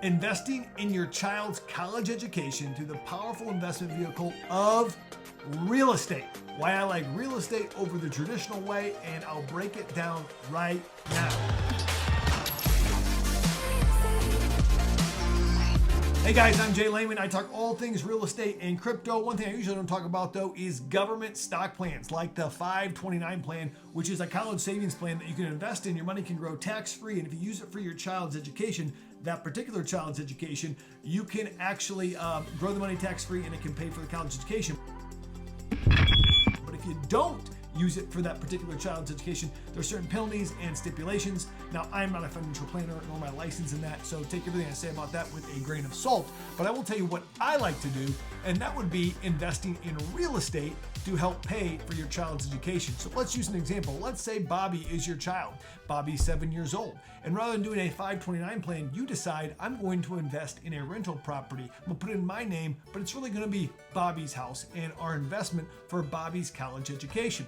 Investing in your child's college education through the powerful investment vehicle of real estate. Why I like real estate over the traditional way, and I'll break it down right now. Hey guys, I'm Jay Leman. I talk all things real estate and crypto. One thing I usually don't talk about though is government stock plans like the 529 plan, which is a college savings plan that you can invest in. Your money can grow tax-free, and if you use it for your child's education, that particular child's education, you can actually grow the money tax-free and it can pay for the college education. But if you don't use it for that particular child's education, there are certain penalties and stipulations. Now, I'm not a financial planner nor my license in that, so take everything I say about that with a grain of salt. But I will tell you what I like to do, and that would be investing in real estate to help pay for your child's education. So let's use an example. Let's say Bobby is your child. Bobby's 7 years old. And rather than doing a 529 plan, you decide I'm going to invest in a rental property. I'm gonna put it in my name, but it's really gonna be Bobby's house and our investment for Bobby's college education.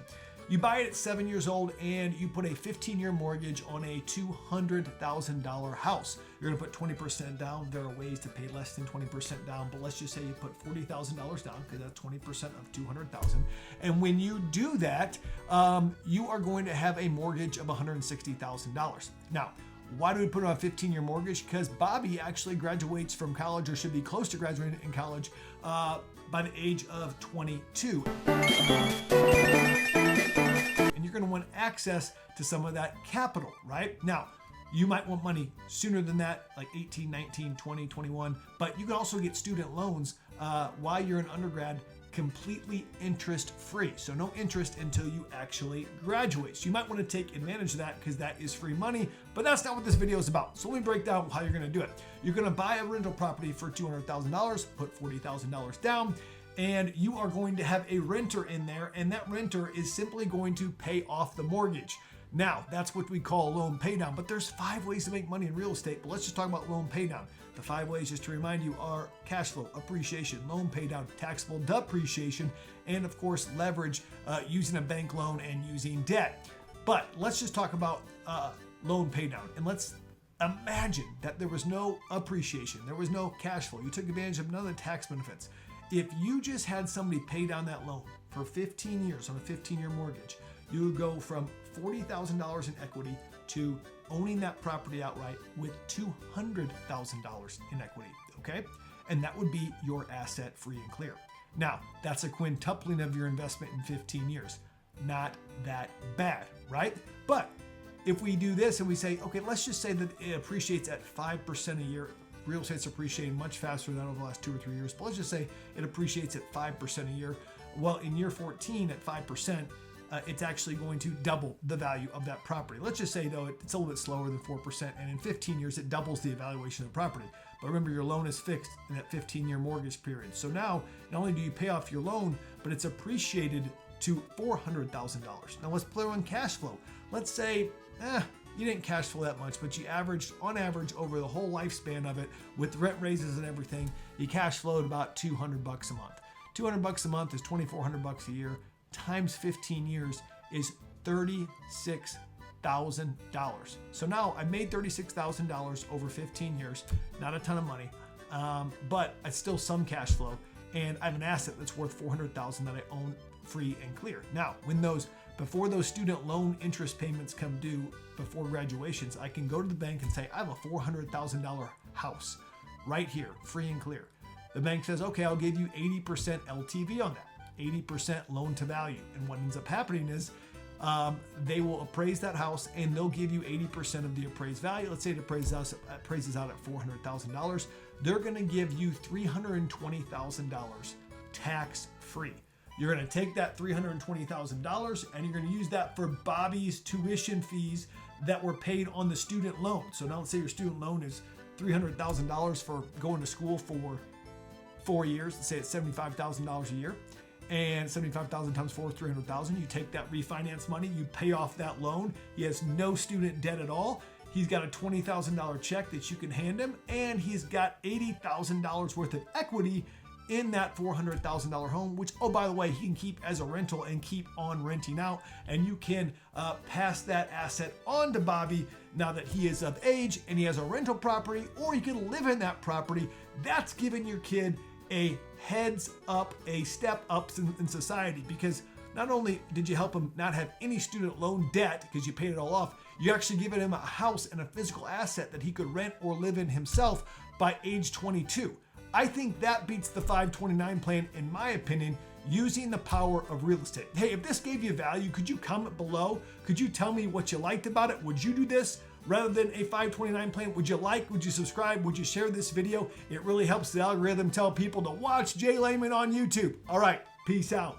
You buy it at 7 years old and you put a 15-year mortgage on a $200,000 house. You're gonna put 20% down. There are ways to pay less than 20% down, but let's just say you put $40,000 down because that's 20% of $200,000. And when you do that, you are going to have a mortgage of $160,000. Now, why do we put on a 15-year mortgage? Because Bobby actually graduates from college, or should be close to graduating in college, by the age of 22. And you're going to want access to some of that capital, right? Now, you might want money sooner than that, like 18, 19, 20, 21, but you can also get student loans while you're an undergrad, completely interest-free. So no interest until you actually graduate. So you might want to take advantage of that because that is free money, but that's not what this video is about. So let me break down how you're going to do it. You're going to buy a rental property for $200,000, put $40,000 down, and you are going to have a renter in there, and that renter is simply going to pay off the mortgage. Now, that's what we call a loan pay down, but there's 5 ways to make money in real estate, but let's just talk about loan pay down. The 5 ways, just to remind you, are cash flow, appreciation, loan pay down, taxable depreciation, and of course, leverage using a bank loan and using debt. But let's just talk about loan pay down, and let's imagine that there was no appreciation, there was no cash flow. You took advantage of none of the tax benefits. If you just had somebody pay down that loan for 15 years on a 15-year mortgage, you would go from $40,000 in equity to owning that property outright with $200,000 in equity, okay? And that would be your asset free and clear. Now, that's a quintupling of your investment in 15 years. Not that bad, right? But if we do this and we say, okay, let's just say that it appreciates at 5% a year. Real estate's appreciating much faster than over the last 2 or 3 years, but let's just say it appreciates at 5% a year. Well, in year 14 at 5%, it's actually going to double the value of that property. Let's just say though, it's a little bit slower than 4%, and in 15 years, it doubles the evaluation of the property. But remember, your loan is fixed in that 15-year mortgage period. So now, not only do you pay off your loan, but it's appreciated to $400,000. Now let's play on cash flow. Let's say, you didn't cash flow that much, but you averaged, on average, over the whole lifespan of it, with rent raises and everything, you cash flowed about $200 a month. $200 a month is $2,400 a year, times 15 years is $36,000. So now I made $36,000 over 15 years, not a ton of money, but it's still some cash flow, and I have an asset that's worth $400,000 that I own free and clear. Now, before those student loan interest payments come due before graduations, I can go to the bank and say, I have a $400,000 house right here, free and clear. The bank says, okay, I'll give you 80% LTV on that, 80% loan to value. And what ends up happening is they will appraise that house and they'll give you 80% of the appraised value. Let's say it appraises out at $400,000. They're gonna give you $320,000 tax free. You're going to take that $320,000 and you're going to use that for Bobby's tuition fees that were paid on the student loan. So now let's say your student loan is $300,000 for going to school for 4 years. Let's say it's $75,000 a year, and 75,000 times 4 is 300,000. You take that refinance money, you pay off that loan. He has no student debt at all. He's got a $20,000 check that you can hand him, and he's got $80,000 worth of equity in that $400,000 home, which, oh, by the way, he can keep as a rental and keep on renting out. And you can pass that asset on to Bobby now that he is of age and he has a rental property, or you can live in that property. That's giving your kid a heads up, a step up in society, because not only did you help him not have any student loan debt because you paid it all off, you actually given him a house and a physical asset that he could rent or live in himself by age 22. I think that beats the 529 plan, in my opinion, using the power of real estate. Hey, if this gave you value, could you comment below? Could you tell me what you liked about it? Would you do this rather than a 529 plan? Would you like, would you subscribe? Would you share this video? It really helps the algorithm tell people to watch Jay Leman on YouTube. All right, peace out.